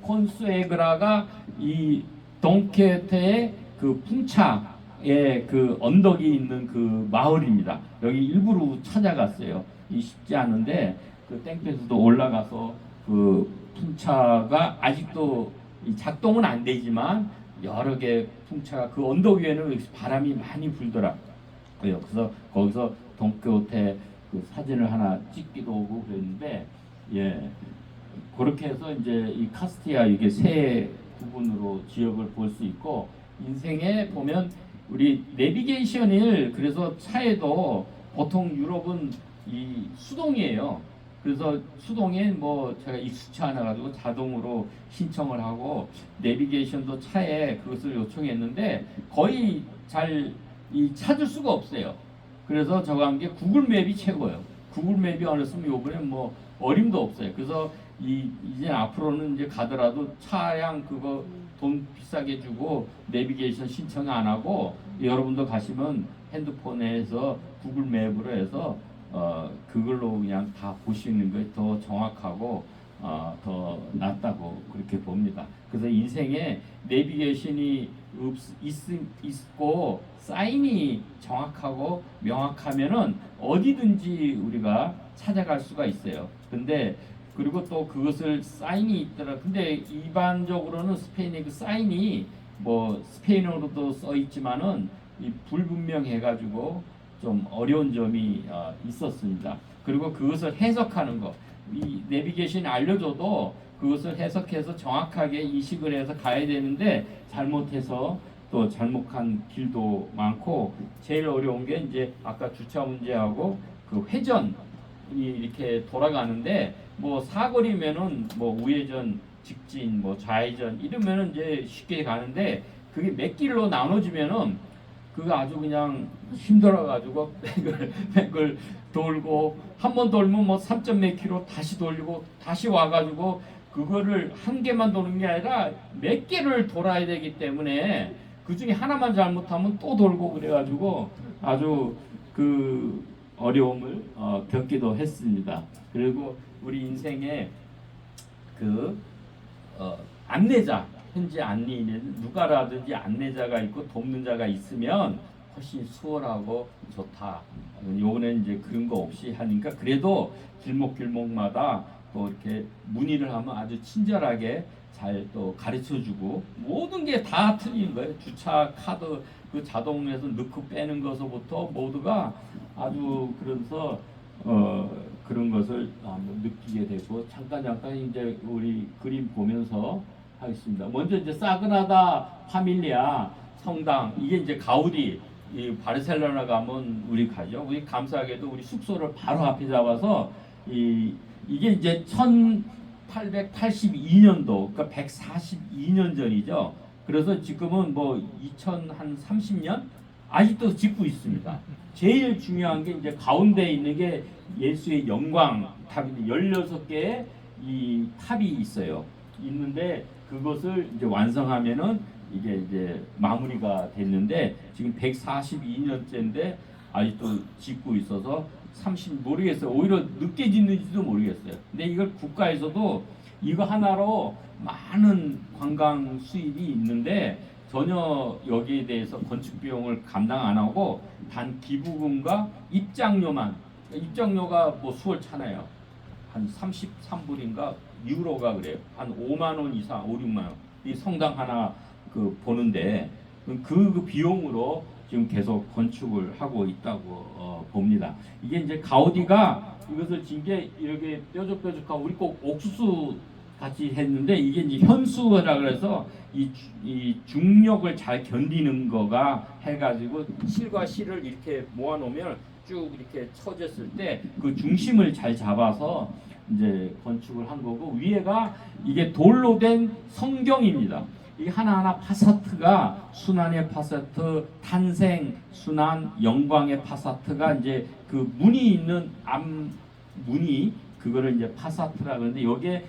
콘수에그라가 이 동케테의 그 풍차의 그 언덕이 있는 그 마을입니다. 여기 일부러 찾아갔어요. 이 쉽지 않은데 그 땡볕에도 올라가서 그 풍차가 아직도 작동은 안 되지만 여러 개 풍차가 그 언덕 위에는 바람이 많이 불더라고요. 그래서 거기서 동키호테 그 사진을 하나 찍기도 오고 그랬는데 그렇게 해서 이제 이 카스티아 이게 세 부분으로 지역을 볼 수 있고 인생에 보면 우리 내비게이션을 그래서 차에도 보통 유럽은 이 수동이에요. 그래서 수동에 뭐 제가 익숙치 않아 가지고 자동으로 신청을 하고 내비게이션도 차에 그것을 요청했는데 거의 잘 찾을 수가 없어요. 그래서 저거 한 게 구글 맵이 최고예요. 구글 맵이 안 했으면 요번에 뭐 어림도 없어요. 그래서 이제 앞으로는 이제 가더라도 차량 그거 돈 비싸게 주고 내비게이션 신청 안 하고 여러분도 가시면 핸드폰에서 구글 맵으로 해서 그걸로 그냥 다 보시는 게 더 정확하고 더 낫다고 그렇게 봅니다. 그래서 인생에 내비게이션이 있고 사인이 정확하고 명확하면은 어디든지 우리가 찾아갈 수가 있어요. 근데 그리고 또 그것을 사인이 있더라. 근데 일반적으로는 스페인의 그 사인이 뭐 스페인어로도 써 있지만은 이 불분명해가지고 좀 어려운 점이 있었습니다. 그리고 그것을 해석하는 거, 이 내비게이션이 알려줘도 그것을 해석해서 정확하게 이식을 해서 가야 되는데 잘못해서 또 잘못한 길도 많고 제일 어려운 게 이제 아까 주차 문제하고 그 회전이 이렇게 돌아가는데 뭐 사거리면은 뭐 우회전, 직진, 뭐 좌회전 이러면은 이제 쉽게 가는데 그게 몇 길로 나눠지면은 그거 아주 그냥 힘들어가지고 백을 돌고 한 번 돌면 뭐 3점 몇 킬로 다시 돌리고 다시 와가지고 그거를 한 개만 도는 게 아니라 몇 개를 돌아야 되기 때문에 그 중에 하나만 잘못하면 또 돌고 그래가지고 아주 그 어려움을 겪기도 했습니다. 그리고 우리 인생에 그 안내자, 현재 안내인은 누가라든지 안내자가 있고 돕는 자가 있으면 훨씬 수월하고 좋다. 요거는 이제 그런 거 없이 하니까 그래도 길목마다 또 이렇게 문의를 하면 아주 친절하게 잘 또 가르쳐주고 모든 게 다 틀린 거예요. 주차 카드 그 자동에서 넣고 빼는 것부터 모두가 아주 그래서 그런 것을 한번 느끼게 되고 잠깐 이제 우리 그림 보면서 하겠습니다. 먼저 이제 사그라다 파밀리아 성당 이게 이제 가우디 이 바르셀로나 가면 우리 가죠. 우리 감사하게도 우리 숙소를 바로 앞에 잡아서 이게 이제 1882년도 그러니까 142년 전이죠. 그래서 지금은 뭐 2030년 아직도 짓고 있습니다. 제일 중요한 게 이제 가운데 있는 게 예수의 영광 탑인데 16개의 이 탑이 있어요. 있는데 그것을 이제 완성하면은 이게 이제 마무리가 됐는데 지금 142년째인데 아직도 짓고 있어서 모르겠어요. 오히려 늦게 짓는지도 모르겠어요. 근데 이걸 국가에서도 이거 하나로 많은 관광 수입이 있는데 전혀 여기에 대해서 건축 비용을 감당 안 하고 단 기부금과 입장료가 뭐 수월찮아요. 한 33불인가 유로가 그래요. 한 5만 원 이상, 5, 6만 원. 이 성당 하나 그 보는데 그 비용으로 지금 계속 건축을 하고 있다고 봅니다. 이게 이제 가우디가 이것을 진 게 이렇게 뾰족뾰족하고 우리 꼭 옥수수 같이 했는데 이게 이제 현수라 그래서 이 중력을 잘 견디는 거가 해가지고 실과 실을 이렇게 모아놓으면 쭉 이렇게 쳐졌을 때 그 중심을 잘 잡아서 이제 건축을 한 거고 위에가 이게 돌로 된 성경입니다. 이 하나하나 파사트가 순환의 파사트, 탄생, 순환, 영광의 파사트가 이제 그 문이 있는 문이 그거를 이제 파사트라 그러는데 여기에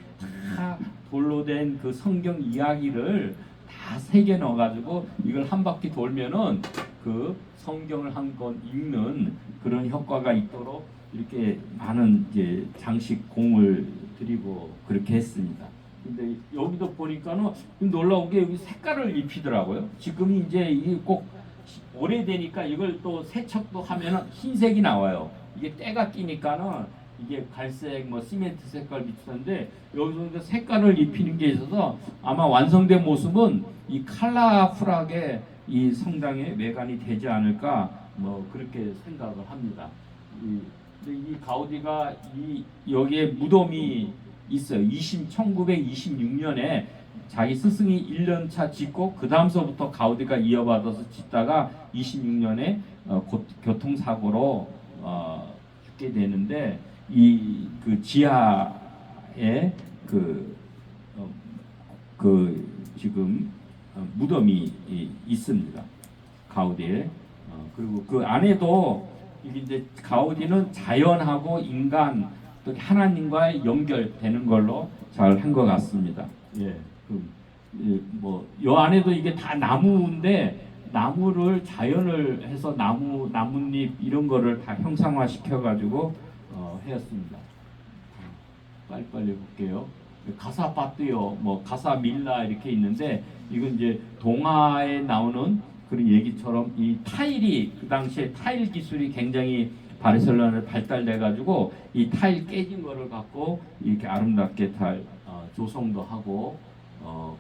다 돌로 된 그 성경 이야기를 다 새겨 넣어 가지고 이걸 한 바퀴 돌면은 그 성경을 한 권 읽는 그런 효과가 있도록 이렇게 많은 이제 장식 공을 들이고 그렇게 했습니다. 근데 여기도 보니까는 놀라운 게 여기 색깔을 입히더라고요. 지금 이제 이게 꼭 오래되니까 이걸 또 세척도 하면은 흰색이 나와요. 이게 때가 끼니까는 이게 갈색 뭐 시멘트 색깔 비추는데 여기서 이제 색깔을 입히는 게 있어서 아마 완성된 모습은 이 컬러풀하게 이 성당의 외관이 되지 않을까 뭐 그렇게 생각을 합니다. 이 가우디가 여기에 무덤이 있어요. 1926년에 자기 스승이 1년차 짓고 그 다음서부터 가우디가 이어받아서 짓다가 26년에 교통사고로 죽게 되는데 그 지하에 지금 무덤이 있습니다. 가우디에 그리고 그 안에도 이게 이제 가우디는 자연하고 인간 또 하나님과의 연결되는 걸로 잘 한 것 같습니다. 예, 요 안에도 이게 다 나무인데 나무를 자연을 해서 나뭇잎 이런 거를 다 형상화 시켜가지고 했습니다. 빨리빨리 볼게요. 가사파띠오, 뭐 가사밀라 이렇게 있는데 이건 이제 동화에 나오는 그런 얘기처럼 이 타일이 그 당시에 타일 기술이 굉장히 바르셀로나에 발달돼 가지고 이 타일 깨진 거를 갖고 이렇게 아름답게 조성도 하고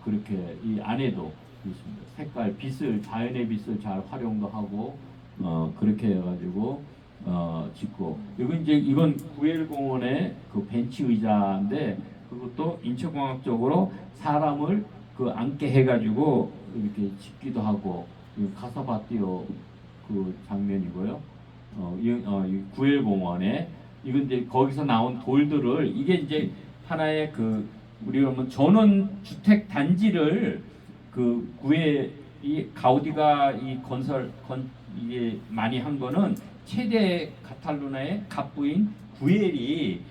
그렇게 이 안에도 있습니다. 색깔 빛을 자연의 빛을 잘 활용도 하고 그렇게 해가지고 짓고 이건 구엘공원의 그 벤치 의자인데 그것도 인체공학적으로 사람을 그 앉게 해가지고 이렇게 짓기도 하고 가사바띠오 그 장면이고요. 이 구엘공원에 이건 이제 거기서 나온 돌들을 이게 이제 하나의 그 우리가 뭐 전원 주택 단지를 그 이 가우디가 이 이게 많이 한 거는 최대 카탈루나의 갑부인 구엘이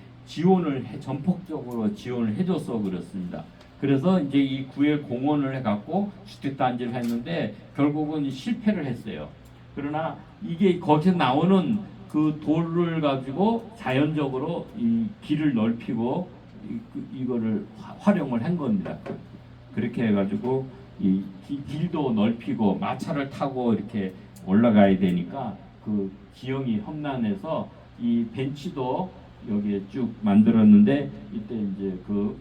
전폭적으로 지원을 해줘서 그렇습니다. 그래서 이제 이 구엘 공원을 해갖고 주택 단지를 했는데 결국은 실패를 했어요. 그러나 이게 거기서 나오는 그 돌을 가지고 자연적으로 이 길을 넓히고 이거를 활용을 한 겁니다. 그렇게 해가지고 이 길도 넓히고 마차를 타고 이렇게 올라가야 되니까 그 지형이 험난해서 이 벤치도 여기에 쭉 만들었는데 이때 이제 그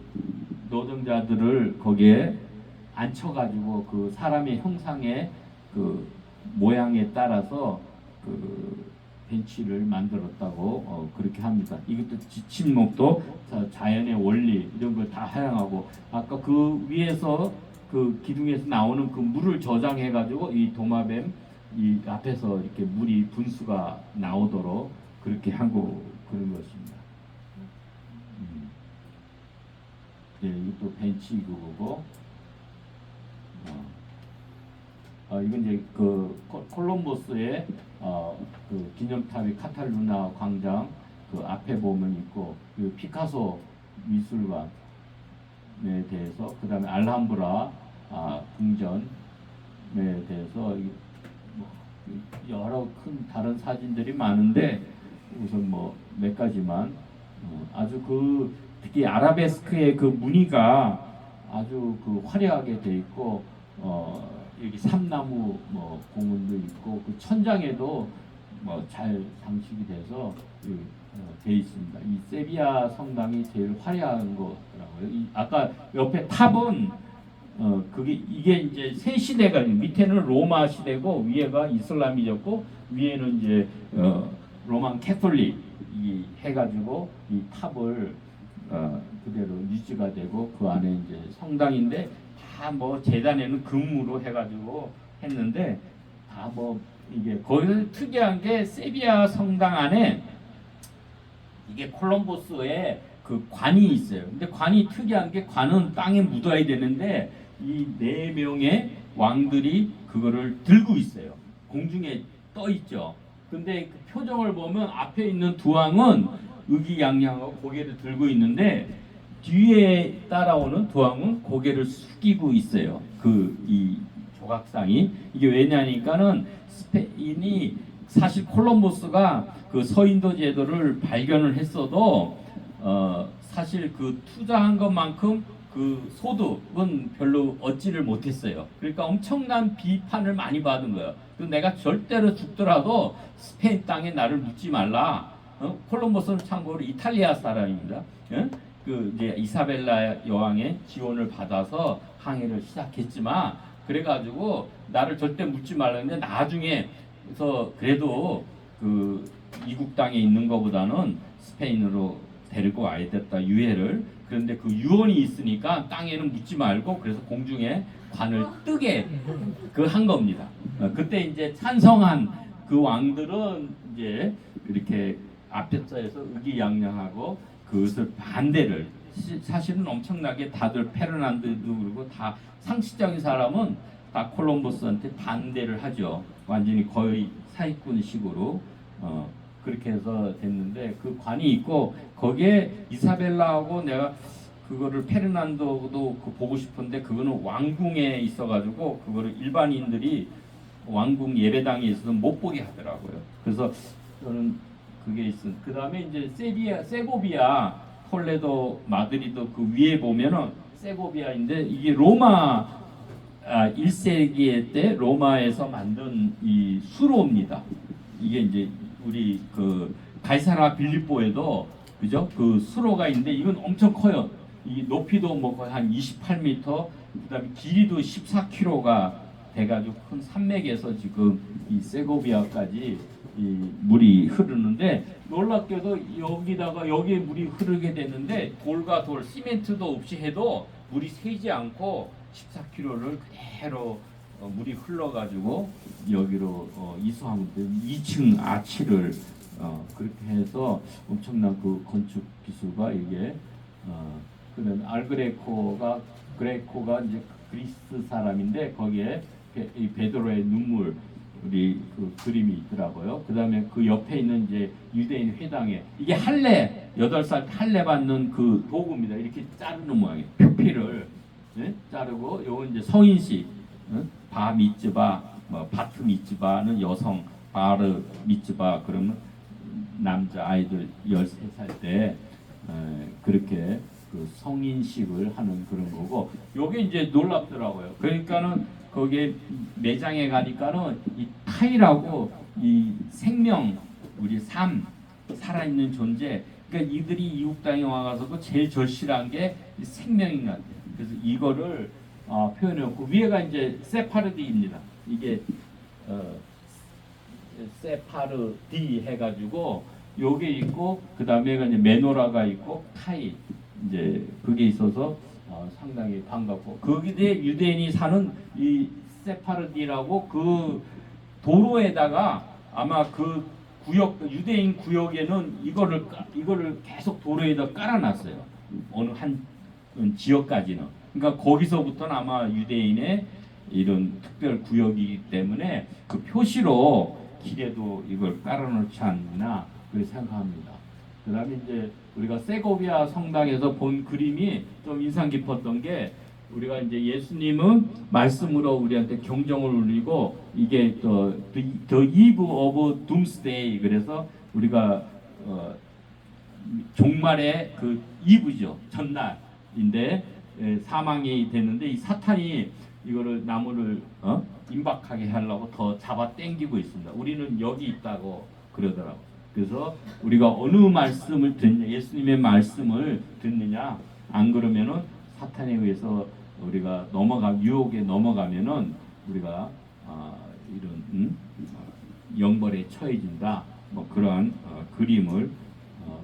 노동자들을 거기에 앉혀가지고 그 사람의 형상의 그 모양에 따라서 그 벤치를 만들었다고 그렇게 합니다. 이것도 지침목도 자연의 원리 이런 걸 다 활용하고 아까 그 위에서 그 기둥에서 나오는 그 물을 저장해 가지고 이 도마뱀 이 앞에서 이렇게 물이 분수가 나오도록 그렇게 하고 그런 것입니다. 예, 이것도 벤치 그거고. 이건 이제 그 콜럼버스의 그 기념탑이 카탈루나 광장 그 앞에 보면 있고 그 피카소 미술관에 대해서 그 다음에 알함브라 궁전에 대해서 여러 큰 다른 사진들이 많은데 우선 뭐 몇 가지만 아주 그 특히 아라베스크의 그 무늬가 아주 그 화려하게 돼 있고 여기 삼나무 뭐 공원도 있고 그 천장에도 뭐 잘 장식이 돼서 돼 있습니다. 이 세비야 성당이 제일 화려한 거더라고요. 아까 옆에 탑은 이게 이제 세 시대가 밑에는 로마 시대고 위에가 이슬람이었고 위에는 이제 로만 캐톨릭이 해가지고 이 탑을 그대로 유지가 되고 그 안에 이제 성당인데 다 뭐 재단에는 금으로 해가지고 했는데 다 뭐 이게 거기서 특이한 게 세비야 성당 안에 이게 콜럼버스의 그 관이 있어요. 근데 관이 특이한 게 관은 땅에 묻어야 되는데 이 4명의 왕들이 그거를 들고 있어요. 공중에 떠 있죠. 근데 그 표정을 보면 앞에 있는 두 왕은 의기양양하고 고개를 들고 있는데 뒤에 따라오는 두 왕은 고개를 숙이고 있어요. 이 조각상이 이게 왜냐니까는 스페인이 사실 콜럼버스가 그 서인도 제도를 발견을 했어도 사실 그 투자한 것만큼 그 소득은 별로 얻지를 못했어요. 그러니까 엄청난 비판을 많이 받은 거예요. 내가 절대로 죽더라도 스페인 땅에 나를 묻지 말라. 콜럼버스는 참고로 이탈리아 사람입니다. 그 이제 이사벨라 여왕의 지원을 받아서 항해를 시작했지만 그래가지고 나를 절대 묻지 말라는데 나중에 그래서 그래도 그 이국 땅에 있는 것보다는 스페인으로 데리고 와야 됐다 유해를. 그런데 그 유언이 있으니까 땅에는 묻지 말고 그래서 공중에 관을 뜨게 그 한 겁니다. 그때 이제 찬성한 그 왕들은 이제 이렇게 앞에서 의기양양하고 그것을 반대를 사실은 엄청나게 다들 페르난드도 그러고 다 상식적인 사람은 다 콜럼버스한테 반대를 하죠. 완전히 거의 사기꾼식으로 그렇게 해서 됐는데 그 관이 있고 거기에 이사벨라하고 내가 그거를 페르난도도 보고 싶은데 그거는 왕궁에 있어가지고 그거를 일반인들이 왕궁 예배당에 있어서 못 보게 하더라고요. 그래서 저는 그게 있은. 그 다음에 이제 세고비아 톨레도, 마드리드 그 위에 보면은 세고비아인데 이게 로마 1세기 때 로마에서 만든 이 수로입니다. 이게 이제 우리 그 가이사라 빌립보에도 그죠? 그 수로가 있는데 이건 엄청 커요. 이 높이도 뭐 거의 한 28m, 그다음에 길이도 14km가 돼가지고 큰 산맥에서 지금 이 세고비아까지 이 물이 흐르는데 놀랍게도 여기다가 여기에 물이 흐르게 됐는데 돌과 돌, 시멘트도 없이 해도 물이 새지 않고 14km를 그대로 물이 흘러가지고 여기로 이수하면 2층 아치를 그렇게 해서 엄청난 그 건축 기술과 이게 그다음에 그레코가 이제 그리스 사람인데 거기에 이 베드로의 눈물 우리 그 그림이 있더라고요. 그다음에 그 옆에 있는 이제 유대인 회당에 이게 할례 8살 할례 받는 그 도구입니다. 이렇게 자르는 모양이에요. 표피를 자르고 요건 이제 성인식 바 미츠바 뭐 바트 미츠바는 여성 바르 미츠바 그러면 남자 아이들 13살 때 그렇게 그 성인식을 하는 그런 거고 요게 이제 놀랍더라고요. 그러니까는 거기에 매장에 가니까는 이 타이라고 이 생명 우리 삶 살아있는 존재 그러니까 이들이 이국 땅에 와가지고 제일 절실한 게 생명인 것 같아요. 그래서 이거를 표현해놓고 위에가 이제 세파르디입니다. 이게 세파르디 해가지고 요게 있고 그 다음에가 이제 메노라가 있고 타이 이제 그게 있어서 상당히 반갑고 거기에 유대인이 사는 이 세파르디라고 그 도로에다가 아마 그 구역 유대인 구역에는 이거를 계속 도로에다 깔아놨어요. 어느 한 지역까지는. 그러니까 거기서부터는 아마 유대인의 이런 특별 구역이기 때문에 그 표시로 길에도 이걸 깔아놓지 않나 그렇게 생각합니다. 그다음에 이제 우리가 세고비아 성당에서 본 그림이 좀 인상 깊었던 게 우리가 이제 예수님은 말씀으로 우리한테 경종을 울리고 이게 the eve of doomsday 그래서 우리가 종말의 그 이브죠 전날인데 사망이 됐는데 이 사탄이 이거를 나무를 임박하게 하려고 더 잡아 당기고 있습니다. 우리는 여기 있다고 그러더라고. 그래서 우리가 어느 말씀을 듣냐, 예수님의 말씀을 듣느냐, 안 그러면은 사탄에 의해서 우리가 유혹에 넘어가면은 우리가 이런 영벌에 처해진다. 뭐 그러한 그림을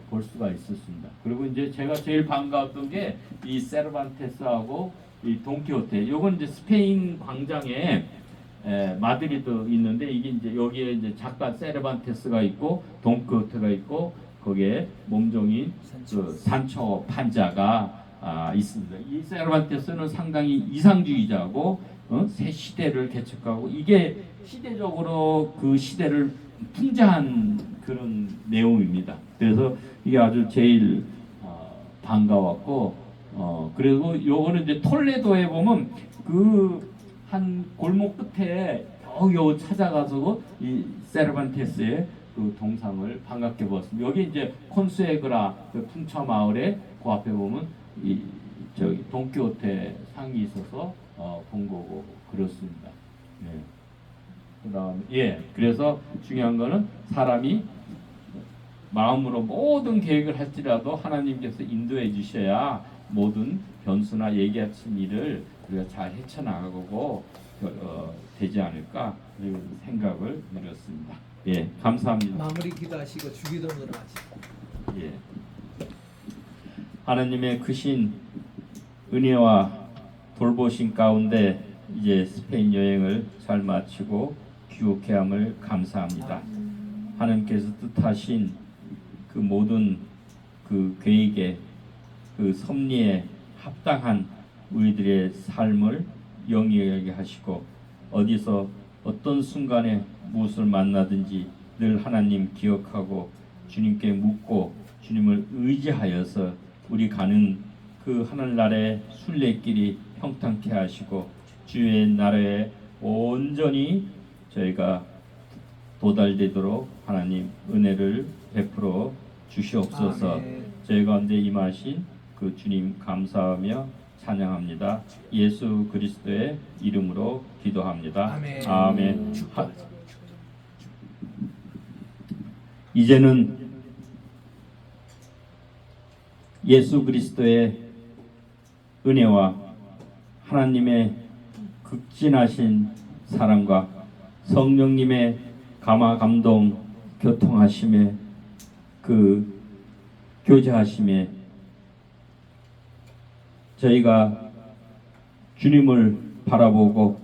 볼 수가 있었습니다. 그리고 이제 제가 제일 반가웠던 게 이 세르반테스하고 이 돈키호테. 요건 이제 스페인 광장에 마드리드 있는데 이게 이제 여기에 이제 작가 세르반테스가 있고 돈키호테가 있고 거기에 몸종인 그 산초 판자가 있습니다. 이 세르반테스는 상당히 이상주의자고 새 시대를 개척하고 이게 시대적으로 그 시대를 풍자한 그런 내용입니다. 그래서 이게 아주 제일 반가웠고 그리고 요거는 이제 톨레도에 보면 그 한 골목 끝에 겨우 찾아가서 이 세르반테스의 그 동상을 반갑게 보았습니다. 여기 이제 콘수에그라 그 풍차 마을에 그 앞에 보면 이 저기 돈키호테 상이 있어서 본 거고 그렇습니다. 예. 그다음 그래서 중요한 거는 사람이 마음으로 모든 계획을 할지라도 하나님께서 인도해 주셔야 모든 변수나 예기치 일을 우리가 잘 헤쳐나가고 되지 않을까 이런 생각을 드렸습니다. 예, 감사합니다. 마무리 기도하시고 주기도문을 하시죠. 예. 하나님의 크신 은혜와 돌보신 가운데 이제 스페인 여행을 잘 마치고 귀국해 함을 감사합니다. 하나님께서 뜻하신 그 모든 그 계획에 그 섭리에 합당한 우리들의 삶을 영위하게 하시고 어디서 어떤 순간에 무엇을 만나든지 늘 하나님 기억하고 주님께 묻고 주님을 의지하여서 우리 가는 그 하늘나라의 순례길이 평탄케 하시고 주의 나라에 온전히 저희가 도달되도록 하나님 은혜를 베풀어 주시옵소서. 아멘. 저희 가운데 임하신 그 주님 감사하며 찬양합니다. 예수 그리스도의 이름으로 기도합니다. 아멘. 아멘. 이제는 예수 그리스도의 은혜와 하나님의 극진하신 사랑과 성령님의 감화 감동 교통하심에 그 교제하심에 저희가 주님을 바라보고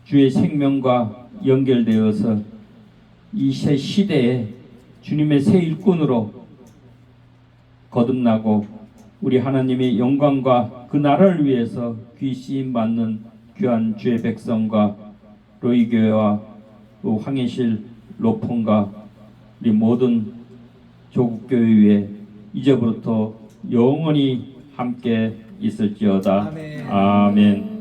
주의 생명과 연결되어서 이 새 시대에 주님의 새 일꾼으로 거듭나고 우리 하나님의 영광과 그 나라를 위해서 귀쓰임 받는 귀한 주의 백성과 로이교회와 또 황해실 로폰과 우리 모든 조국교회 위에 이제부터 영원히 함께 있을지어다. 아멘. 아멘.